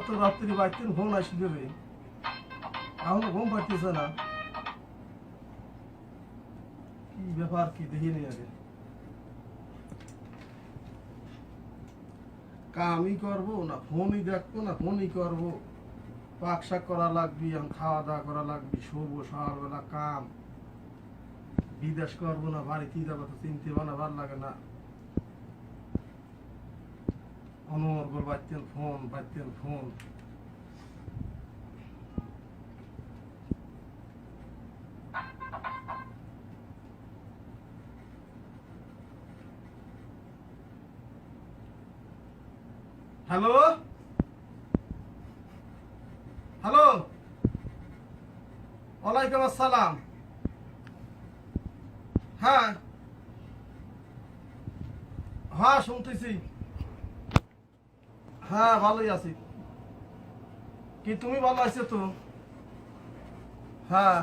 তো রাত্রি বাইতেন ফোন আসবে রে, এখনো ঘুম পাইতেছে না। কি ব্যাপার, কি দেখিনি আগে। কামই করবো না ফোনই দেখবো না ফোনই করবো, পাক শাক করা লাগবি, খাওয়া দাওয়া করা লাগবি, শোবো সকালবেলা কাম, বিদেশ করবো না বাড়িতেই যাবো, তো চিনতে না ভাল লাগে না। অনর্গল বাজতেন ফোন। হ্যালো হ্যালো, ওয়ালাইকুম আসসালাম। হ্যাঁ হ্যাঁ শুনতেছি। হ্যাঁ ভালোই আছি। কি তুমি ভালো আছো তো? হ্যাঁ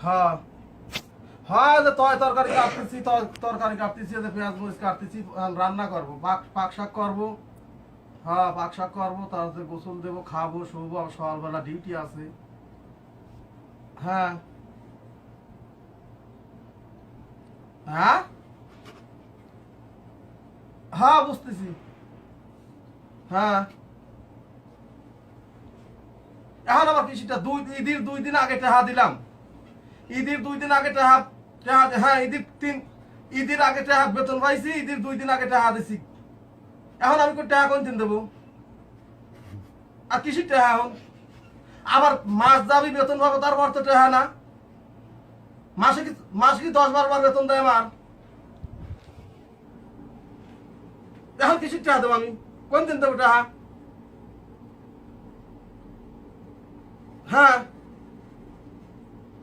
হ্যাঁ হ্যাঁ, যে তরকারি কাটতেছি, পেঁয়াজ মরিচ কাটতেছি, রান্না করবো, পাক শাক করবো। হ্যাঁ পাক শাক করবো, তারপরে গোসল দেবো, খাবো, শোবো, আবার সকালবেলা ডিউটি আছে। হ্যাঁ হ্যাঁ হ্যাঁ বুঝতেছি। হ্যাঁ এখন আবার কৃষিটা ঈদের 2 দিন আগে টাকা দিলাম। ঈদের 2 দিন আগে টাকা, হ্যাঁ ঈদের আগে টাকা বেতন পাইছি, ঈদের 2 দিন আগে টাকা দিছি। এখন আমি টাকা কোন দিন দেবো? আর কৃষির টাকা এখন আবার মাস যাবি বেতন পাবো, তারপর তো টাকা না। মাসে কি 10-12 বার বেতন দেয় আমার। এখন কৃষির টাকা দেবো আমি কোন দিন দেবো টাকা? হ্যাঁ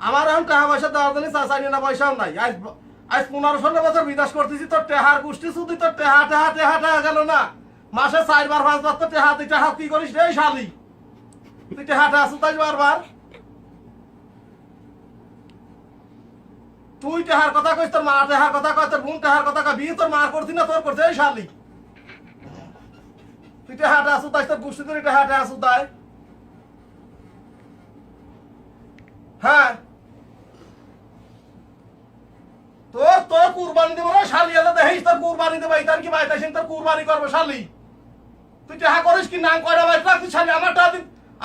আমার এখন টাকা পয়সা দেওয়ার জন্য চাই না, পয়সাও নাই। আজ 15-16 বছর বিদেশ করতেছি, তোর টেহার গোষ্ঠী শুধু তোর টেহা গেল না। মাসে 4-5 বার তো টেহা, তুই টেহা কি করিস রে শালি? তুই টেহাটা আসুতাই বারবার। তুই টেহার কথা কইস, তোর মা টেহার কথা কয়, তোর বোন টেহার কথা কয়, বিয়ে তোর মার করছি না তোর করছে এই শালি। তুই টেহাটা আসুতাই, তোর গোষ্ঠী তোর টেহাটা আসুতাই। হ্যাঁ তোর কুরবানি দেবো না শালি, দেখিস তোর কুরবানি দেবো, তার কি বাইতে তোর কুরবানি করবো শালি। তুই টাকা করিস কি নাম কয়টা বাইক রাখছিস শালি?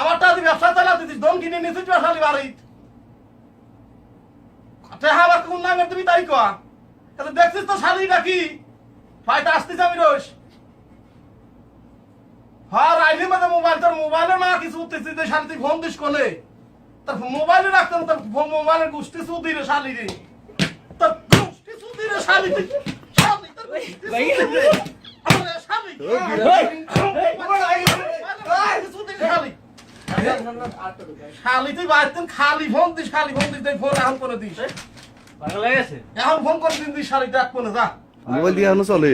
আমারটা দি ব্যবসা চালা দিতিস, দম কিনে নিছিস শালি বাড়ি। টাকা আবার কোন নামের তুমি তাই কয়া? দেখছিস তো শালিটা কি ফাইটা আসতিস আমি রোজ। হ্যাঁ রাইলি মানে মোবাইল, তোর মোবাইলে না কিছু উঠতেছিস শালি, তুই ফোন দিস কোনে? তোর মোবাইলে রাখতাম, তোর মোবাইলের গোষ্ঠী সুদি রে শালি রে, তোর গোষ্ঠী সুদি রে শালি, শালি তোর শালি তুই বাইতেন খালি ফোন দিস, ফোন এখন করে দিস। এখন ফোন করে দিন দিস শালি, দেখ কোনে যা মোবাইল দিয়ে এখনো চলে।